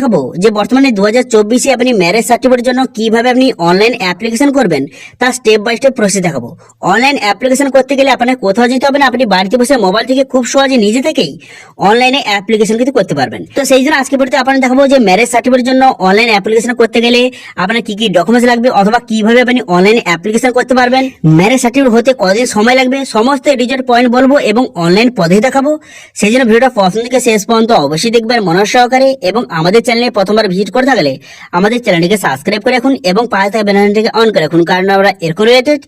দেখাবো যে বর্তমানে 2024 আপনি ম্যারেজ সার্টিফিকেটের জন্য কিভাবে আপনি অনলাইন অ্যাপ্লিকেশন করবেন তার স্টেপ বাই স্টেপ প্রসেস দেখাবো। অনলাইন অ্যাপ্লিকেশন করতে গেলে আপনার কোথাও যেতে হবে না, আপনি বাড়িতে বসে মোবাইল থেকে খুব সহজে নিজে থেকেই অনলাইনে অ্যাপ্লিকেশন কিন্তু করতে পারবেন। তো সেই জন্য আজকে ভিডিওতে আপনাদের দেখাবো যে ম্যারেজ সার্টিফিকেটের জন্য অনলাইন অ্যাপ্লিকেশন করতে গেলে আপনার কি কি ডকুমেন্টস লাগবে অথবা কিভাবে আপনি অনলাইন অ্যাপ্লিকেশন করতে পারবেন, ম্যারেজ সার্টিফিকেট হতে কতদিন সময় লাগবে, সমস্ত ডিটেইল পয়েন্ট বলবো এবং অনলাইন পদ্ধতি দেখাবো। সেই জন্য ভিডিওটা প্রথম থেকে শেষ পর্যন্ত অবশ্যই দেখবেন মনোযোগ সহকারে এবং আমাদের চ্যানেলে প্রথমবার ভিজিট করে থাকলে আমাদের চ্যানেলটিকে সাবস্ক্রাইব করে রাখুন এবং পাশে থাকা বেল আইকনটিকে অন করে রাখুন, কারণ আমরা এরকম রিলেটেড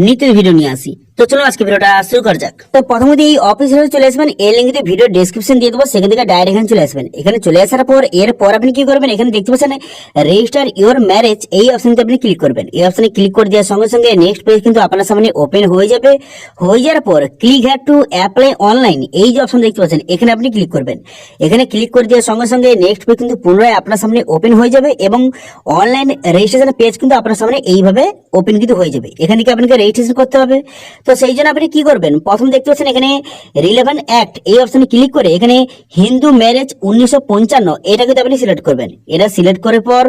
নিত্য ভিডিও নিয়ে আসি। তো চলুন আজকে ভিডিওটা শুরু করা যাক। তো প্রথমত এই অফিসে চলে আসবেন, এই লিঙ্কে ভিডিও ডেসক্রিপশন দিয়ে দেবো, সেখান থেকে ডাইরেক্ট এখানে চলে আসবেন। এখানে চলে আসার পর এরপর আপনি কি করবেন, এখানে দেখতে পাচ্ছেন রেজিস্টার ইওর ম্যারেজ, এই অপশনতে আপনি ক্লিক করবেন। এই অপশনে ক্লিক করে দেওয়ার সঙ্গে সঙ্গে নেক্সট পেজ কিন্তু আপনার সামনে ওপেন হয়ে যাবে। হয়ে যাওয়ার পর click had to apply online, এই যে অপশন দেখতে পাচ্ছেন এখানে আপনি ক্লিক করবেন। এখানে ক্লিক করে দেওয়ার সঙ্গে সঙ্গে নেক্সট পেজ কিন্তু পুনরায় আপনার সামনে ওপেন হয়ে যাবে এবং অনলাইন রেজিস্ট্রেশন পেজ কিন্তু আপনার সামনে এইভাবে ওপেন কিন্তু হয়ে যাবে। এখানে কি আপনাকে রেজিস্ট্রেশন করতে হবে। তো সেই জন্য আপনি কি করবেন, প্রথম দেখতে পাচ্ছেন এখানে রিলেভেন্ট অ্যাক্ট, এই অপশনে ক্লিক করে এখানে হিন্দু ম্যারেজ 1955 এটা কিন্তু আপনি সিলেক্ট করবেন। এটা সিলেক্ট করার পর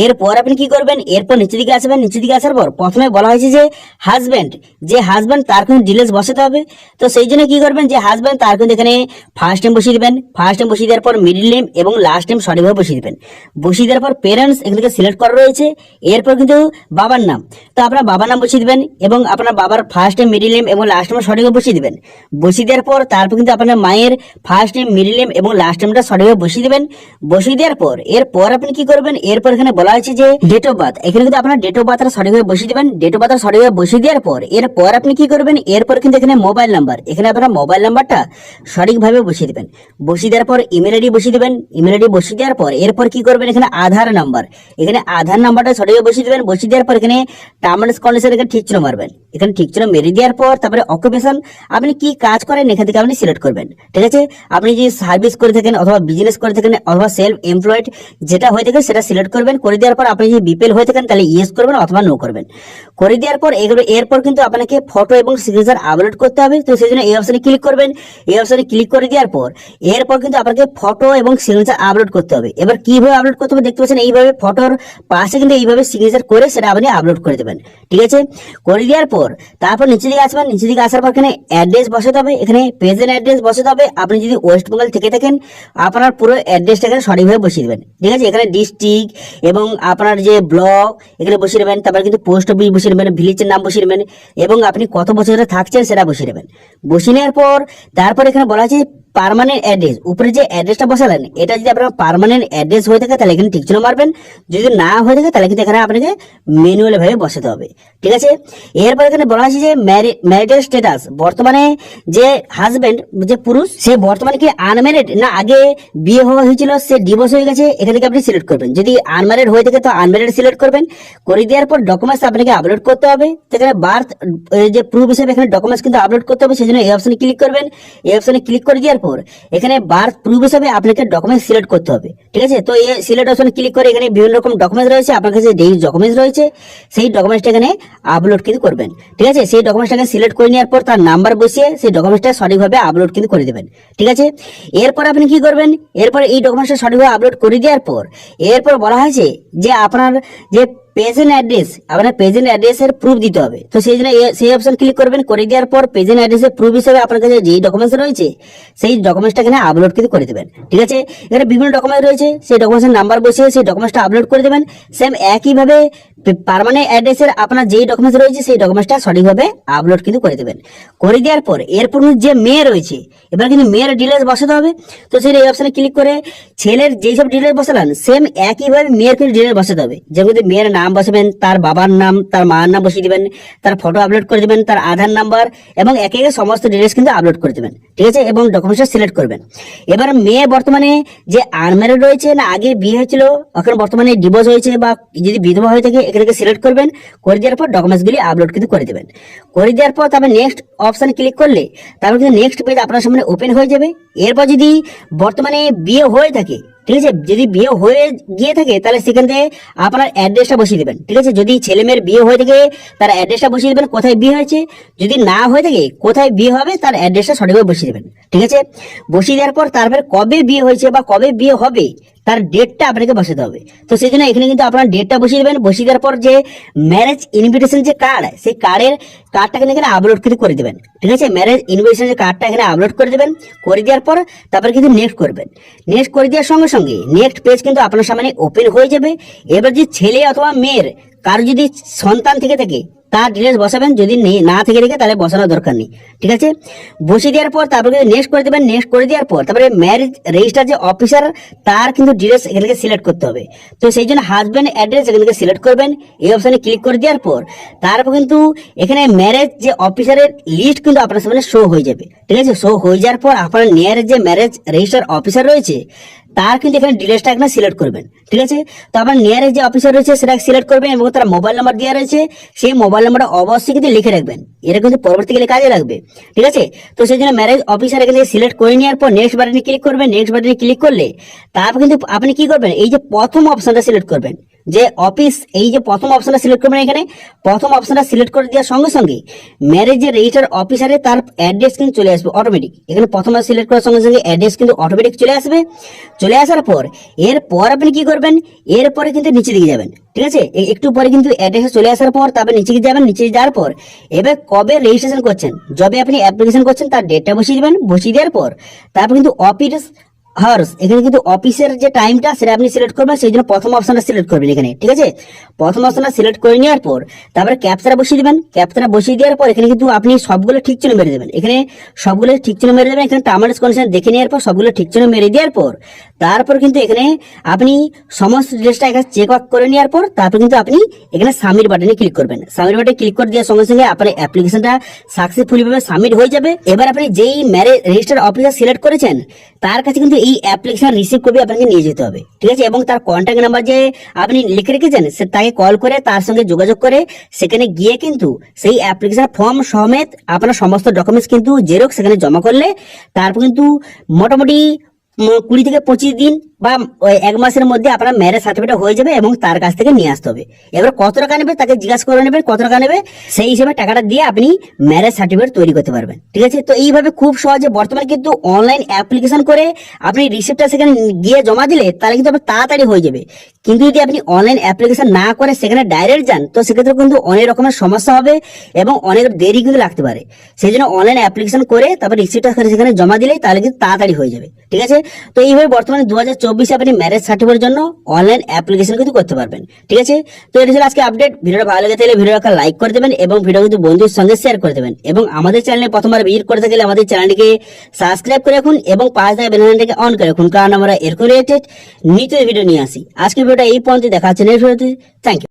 এরপর আপনি কি করবেন, এরপর নিচের দিকে আসবেন। নিচের দিকে আসার পর প্রথমে বলা হয়েছে যে হাজব্যান্ড, যে হাজব্যান্ড তার কিন্তু ডিটেলস বসাতে হবে। তো সেই জন্য কি করবেন, যে হাজব্যান্ড তার কিন্তু এখানে ফার্স্ট নেম বসিয়ে দিবেন। ফার্স্ট নেম বসিয়ে দেওয়ার পর মিডল নেম এবং লাস্ট নেম সঠিকভাবে বসিয়ে দিবেন। বসিয়ে দেওয়ার পর পেরেন্টস এখান থেকে সিলেক্ট করা রয়েছে। এরপর কিন্তু বাবার নাম, তো আপনার বাবার নাম বসিয়ে দিবেন এবং আপনার বাবার ফার্স্ট নেম মিডল নেম এবং লাস্ট নেম সঠিকভাবে বসিয়ে দিবেন। বসিয়ে দেওয়ার পর তারপর কিন্তু আপনার মায়ের ফার্স্ট নেম মিডল নেম এবং লাস্ট নেমটা সঠিকভাবে বসিয়ে দিবেন। বসিয়ে দেওয়ার পর এরপর আপনি কি করবেন, এরপর এখানে বলা হয়েছে যে ডেট অফ বার্থ, এখানে কিন্তু আপনার ডেট অফ বার্থটা সঠিকভাবে বসিয়ে দিবেন। ডেট অফ বার্থ সঠিকভাবে বসিয়ে দেওয়ার পর এরপর আপনি কি করবেন, এরপর কিন্তু এখানে মোবাইল নাম্বার, এখানে আপনার মোবাইল নাম্বারটা সঠিকভাবে বসিয়ে দিবেন। বসিয়ে দেওয়ার পর ইমেল আইডি বসিয়ে দিবেন। ইমেল আইডি বসিয়ে দেওয়ার পর এরপর কি করবেন, এখানে আধার নাম্বার, এখানে আধার নাম্বারটা সঠিকভাবে বসিয়ে দিবেন। বসিয়ে দেওয়ার পর এখানে টার্ম এন্ড কন্ডিশন এখানে ঠিক চিহ্ন মারবেন। এখানে ঠিক চিহ্ন মেরে দেওয়ার পর তারপরে অকুপেশন, আপনি কি কাজ করেন এখান থেকে আপনি সিলেক্ট করবেন। ঠিক আছে, আপনি যদি সার্ভিস করে থাকেন অথবা বিজনেস করে থাকেন অথবা সেলফ এমপ্লয়েড যেটা হয়ে থাকে সেটা সিলেক্ট করবেন। করে দেওয়ার পর আপনি যদি বিপিএল হয়ে থাকেন তাহলে ইয়েস করবেন অথবা নো করবেন। করে দেওয়ার পর এরপর কিন্তু আপনাকে ফটো এবং সিগনেচার আপলোড করতে হবে। তো সেই জন্য এই অপশনে ক্লিক করবেন। এই অপশনে ক্লিক করে দেওয়ার পর এরপর কিন্তু আপনাকে ফটো এবং সিগনেচার আপলোড করতে হবে। এবার কিভাবে আপলোড করতে হবে দেখতে পাচ্ছেন, এইভাবে ফটোর পাশে কিন্তু এইভাবে সিগনেচার করে সেটা আপনি আপলোড করে দেবেন। ঠিক আছে, করে দেওয়ার পর তারপর নিচে দিকে আসবেন। নিচে দিকে আসার পর এখানে অ্যাড্রেস বসাতে হবে, এখানে প্রেজেন্ট অ্যাড্রেস বসাতে হবে। আপনি যদি ওয়েস্ট বেঙ্গল থেকে থাকেন আপনার পুরো অ্যাড্রেসটা এখানে সঠিকভাবে বসিয়ে দেবেন। ঠিক আছে, এখানে ডিস্ট্রিক্ট এবং আপনার যে ব্লক এখানে বসিয়ে দেবেন। তারপর কিন্তু পোস্ট অফিস বসিয়ে দেবেন, ভিলেজের নাম বসিয়ে দেবেন এবং আপনি কত বছর ধরে থাকছেন সেটা বসিয়ে দেবেন। বসিয়ে নেওয়ার পর তারপর এখানে বলা আছে পার্মানেন্ট অ্যাড্রেস, উপরে যে অ্যাড্রেসটা বসালেন এটা যদি আপনার পার্মানেন্ট অ্যাড্রেস হয়ে থাকে তাহলে এখানে ঠিক চিহ্ন মারবেন। যদি না হয়ে থাকে তাহলে কিন্তু এখানে আপনাকে ম্যানুয়ালি ভাবে বসাতে হবে। ঠিক আছে, এরপর এখানে বলা আছে যে ম্যারিটাল স্ট্যাটাস, বর্তমানে যে হাজবেন্ড যে পুরুষ সে বর্তমানে কি আনম্যারিড না আগে বিয়ে হওয়া হয়েছিল সে ডিভোর্স হয়ে গেছে, এখান থেকে আপনি সিলেক্ট করবেন। যদি আনম্যারিড হয়ে থাকে তো আনম্যারিড সিলেক্ট করবেন। করে দেওয়ার পর ডকুমেন্টস আপনাকে আপলোড করতে হবে। এখানে বার্থ যে প্রুফ হিসেবে এখানে ডকুমেন্টস কিন্তু আপলোড করতে হবে। সেই জন্য এই অপশনে ক্লিক করবেন। এই অপশনে ক্লিক করে দেওয়ার পর এখানে বার্থ প্রুফ হিসেবে আপনাকে ডকুমেন্ট সিলেক্ট করতে হবে। ঠিক আছে, তো এই সিলেক্ট অপশনে ক্লিক করে এখানে বিভিন্ন রকম ডকুমেন্টস রয়েছে, আপনার কাছে যেই ডকুমেন্টস রয়েছে সেই ডকুমেন্টসটা এখানে আপলোড কিন্তু করবেন। ঠিক আছে, সেই ডকুমেন্টসটাকে সিলেক্ট করে নেওয়ার পর তার নাম্বার বসিয়ে সেই ডকুমেন্টসটা সঠিকভাবে আপলোড কিন্তু করে দেবেন। ঠিক আছে, এরপর আপনি কি করবেন, এরপর এই ডকুমেন্টসটা সঠিকভাবে আপলোড করে দেওয়ার পর এরপর বলা হয়েছে যে আপনার যে প্রেজেন্ট অ্যাড্রেস, আপনার প্রেজেন্ট অ্যাড্রেসের প্রুফ দিতে হবে। তো সেই জন্য সেই অপশন ক্লিক করবেন। করে দেওয়ার পর প্রেজেন্ট অ্যাড্রেসের প্রুফ হিসেবে আপনার কাছে যেই ডকুমেন্টস রয়েছে সেই ডকুমেন্টসটা এখানে আপলোড কিন্তু করে দেবেন। ঠিক আছে, এখানে বিভিন্ন ডকুমেন্ট রয়েছে, সেই ডকুমেন্টসের নাম্বার বসিয়ে সেই ডকুমেন্টসটা আপলোড করে দেবেন। সেম একইভাবে পার্মানেন্ট অ্যাড্রেসের আপনার যেই ডকুমেন্টস রয়েছে সেই ডকুমেন্টসটা সঠিকভাবে আপলোড কিন্তু করে দেবেন। করে দেওয়ার পর এরপর যে মেয়ে রয়েছে এবার কিন্তু মেয়ের ডিটেলস বসাতে হবে। তো সেই এই অপশনে ক্লিক করে ছেলের যেই সব ডিটেলস বসালেন সেম একইভাবে মেয়ের কিন্তু ডিটেলস বসাতে হবে। যেমন মেয়ের নাম বসাবেন, তার বাবার নাম, তার মার নাম বসিয়ে দিবেন, তার ফটো আপলোড করে দেবেন, তার আধার নাম্বার এবং একে একে সমস্ত ডিটেলস কিন্তু আপলোড করে দেবেন। ঠিক আছে, এবং ডকুমেন্টসটা সিলেক্ট করবেন। এবার মেয়ে বর্তমানে যে আনম্যারিড রয়েছে না আগে বিয়ে হয়েছিল এখন বর্তমানে ডিভোর্স হয়েছে বা যদি বিধবা হয়ে থাকে এখানে সিলেক্ট করবেন। করে দেওয়ার পর ডকুমেন্টসগুলি আপলোড কিন্তু করে দেবেন। করে দেওয়ার পর তারপর নেক্সট অপশনে ক্লিক করলে তারপর কিন্তু নেক্সট পেজ আপনার সামনে ওপেন হয়ে যাবে। এরপর যদি বর্তমানে বিয়ে হয়ে থাকে, ঠিক আছে, যদি বিয়ে হয়ে গিয়ে থাকে তাহলে সেখান থেকে আপনার অ্যাড্রেসটা বসিয়ে দেবেন। ঠিক আছে, যদি ছেলে মেয়ের বিয়ে হয়ে থাকে তার অ্যাড্রেসটা বসিয়ে দেবেন কোথায় বিয়ে হয়েছে, যদি না হয়ে থাকে কোথায় বিয়ে হবে তার অ্যাড্রেসটা সঠিকভাবে বসিয়ে দেবেন। ঠিক আছে, বসিয়ে দেওয়ার পর তারপরে কবে বিয়ে হয়েছে বা কবে বিয়ে হবে তার ডেটটা আপনাকে বসাতে হবে। তো সেই জন্য এখানে কিন্তু আপনার ডেটটা বসিয়ে দেবেন। বসিয়ে দেওয়ার পর যে ম্যারেজ ইনভিটেশন যে কার্ড, সেই কার্ডটা কিন্তু এখানে আপলোড কিন্তু করে দেবেন। ঠিক আছে, ম্যারেজ ইনভিটেশন যে কার্ডটা এখানে আপলোড করে দেবেন। করে দেওয়ার পর তারপরে কিন্তু নেক্সট করবেন। নেক্সট করে দেওয়ার সঙ্গে সঙ্গে নেক্সট পেজ কিন্তু আপনার সামনে ওপেন হয়ে যাবে। এবার যে ছেলে অথবা মেয়ের কারো যদি সন্তান থেকে থাকে তার ডিটেলস বসাবেন, যদি না থেকে থাকে তাহলে বসানোর দরকার নেই। ঠিক আছে, বসিয়ে দেওয়ার পর তারপরে নেক্সট করে দেবেন। নেক্সট করে দেওয়ার পর তারপরে ম্যারেজ রেজিস্টার যে অফিসার তার কিন্তু ডিটেলস এখান থেকে সিলেক্ট করতে হবে। তো সেই জন্য হাজব্যান্ড অ্যাড্রেস এখান থেকে সিলেক্ট করবেন। এই অপশনে ক্লিক করে দেওয়ার পর তারপর কিন্তু এখানে ম্যারেজ যে অফিসারের লিস্ট কিন্তু আপনার সামনে শো হয়ে যাবে। ঠিক আছে, শো হয়ে যাওয়ার পর আপনার নিয়ার যে ম্যারেজ রেজিস্টার অফিসার রয়েছে তার কিন্তু এখানে ডিটেলসটা এখানে সিলেক্ট করবেন। ঠিক আছে, তো আপনার নিয়ারে যে অফিসার রয়েছে সেটা সিলেক্ট করবেন এবং তার মোবাইল নাম্বার দেওয়া রয়েছে, সেই মোবাইল নাম্বারটা অবশ্যই কিন্তু লিখে রাখবেন। এটা কিন্তু পরবর্তীকালে কাজে লাগবে। ঠিক আছে, তো সেই জন্য ম্যারেজ অফিসার এখানে সিলেক্ট করে নেওয়ার পর নেক্সট বাটনে ক্লিক করবেন। নেক্সট বাটনে ক্লিক করলে তারপর কিন্তু আপনি কি করবেন, এই যে প্রথম অপশনটা সিলেক্ট করবেন, যে অফিস, এই যে প্রথম অপশনটা সিলেক্ট করবেন। এখানে প্রথম অপশনটা সিলেক্ট করে দেওয়ার সঙ্গে সঙ্গে ম্যারেজের রেজিস্টার অফিসারে তার অ্যাড্রেস কিন্তু চলে আসবে অটোমেটিক। এখানে প্রথম সিলেক্ট করার সঙ্গে সঙ্গে অ্যাড্রেস কিন্তু অটোমেটিক চলে আসবে। চলে আসার পর এরপর আপনি কি করবেন, এরপরে কিন্তু নিচে দিকে যাবেন। ঠিক আছে, একটু পরে কিন্তু অ্যাড্রেস চলে আসার পর তারপর নিচে যাবেন। নিচে যাওয়ার পর এবার কবে রেজিস্ট্রেশন করছেন, যবে আপনি অ্যাপ্লিকেশন করছেন তার ডেটটা বসিয়ে দিবেন। বসিয়ে দেওয়ার পর তারপর কিন্তু অফিস হার্স, এখানে কিন্তু অফিসের যে টাইমটা সেটা আপনি সিলেক্ট করবেন। সেই জন্য প্রথম অপশনটা সিলেক্ট করবেন এখানে। ঠিক আছে, প্রথম অপশনটা সিলেক্ট করে নেওয়ার পর তারপরে ক্যাপচারা বসিয়ে দিবেন। ক্যাপচারা বসিয়ে দেওয়ার পর এখানে কিন্তু আপনি সবগুলো ঠিক চিহ্ন মেরে দেবেন। এখানে সবগুলো ঠিক চিহ্ন মেরে দেবেন। এখানে টার্মস কন্ডিশন দেখে নেওয়ার পর সবগুলো ঠিক চিহ্ন মেরে দেওয়ার পর তারপর কিন্তু এখানে আপনি সমস্ত ডিটেলসটা এখানে চেক আউট করে নেওয়ার পর তারপর কিন্তু আপনি এখানে সাবমিট বাটনে ক্লিক করবেন। সাবমিট বাটনে ক্লিক করে দেওয়ার সঙ্গে সঙ্গে আপনার অ্যাপ্লিকেশনটা সাকসেসফুলি ভাবে সাবমিট হয়ে যাবে। এবার আপনি যেই ম্যারেজ রেজিস্টার অফিসার সিলেক্ট করেছেন তার কাছে কিন্তু এই অ্যাপ্লিকেশন রিসিভ কপি আপনাকে নিয়ে যেতে হবে। ঠিক আছে, এবং তার কন্ট্যাক্ট নাম্বার যে আপনি লিখে রেখেছেন তাকে কল করে তার সঙ্গে যোগাযোগ করে সেখানে গিয়ে কিন্তু সেই অ্যাপ্লিকেশন ফর্ম সমেত আপনার সমস্ত ডকুমেন্টস কিন্তু জেরক্স সেখানে জমা করলে তারপর কিন্তু মোটামুটি 20 থেকে 25 দিন বা 1 মাসের মধ্যে আপনার ম্যারেজ সার্টিফিকেট হয়ে যাবে এবং তার কাছ থেকে নিয়ে আসতে হবে। এবার কত টাকা নেবে তাকে জিজ্ঞাসা করে নেবেন কত টাকা নেবে, সেই হিসেবে টাকাটা দিয়ে আপনি ম্যারেজ সার্টিফিকেট তৈরি করতে পারবেন। ঠিক আছে, তো এইভাবে খুব সহজে বর্তমানে কিন্তু অনলাইন অ্যাপ্লিকেশন করে আপনি রিসিপ্টটা সেখানে গিয়ে জমা দিলে তাহলে কিন্তু আপনার তাড়াতাড়ি হয়ে যাবে। কিন্তু যদি আপনি অনলাইন অ্যাপ্লিকেশন না করে সেখানে ডাইরেক্ট যান তো সেক্ষেত্রে কিন্তু অনেক রকমের সমস্যা হবে এবং অনেক দেরি কিন্তু লাগতে পারে। সেই জন্য অনলাইন অ্যাপ্লিকেশন করে তারপর রিসিপ্টটা সেখানে জমা দিলেই তাহলে কিন্তু তাড়াতাড়ি হয়ে যাবে। ঠিক আছে, তো এইভাবে বর্তমানে 2024 আপনি ম্যারেজ সার্টিফিকেটের জন্য অনলাইন অ্যাপ্লিকেশন কিন্তু করতে পারবেন। ঠিক আছে, তো এটা ছিল আজকে আপডেট। ভিডিওটা ভালো লেগে থাকলে ভিডিওটা লাইক করে দেবেন এবং ভিডিও কিন্তু বন্ধুদের সঙ্গে শেয়ার করে দেবেন এবং আমাদের চ্যানেলে প্রথমবার ভিজিট করে থাকলে আমাদের চ্যানেলটিকে সাবস্ক্রাইব করে রাখুন এবং পাশ থেকে বেল আইকনটাকে অন করে রাখুন, কারণ আমরা এরকম রিলেটেড নিত্য ভিডিও নিয়ে আসি। আজকের ভিডিওটা এই পর্যন্ত, দেখা হচ্ছে নেক্সট ভিডিওতে। Thank you.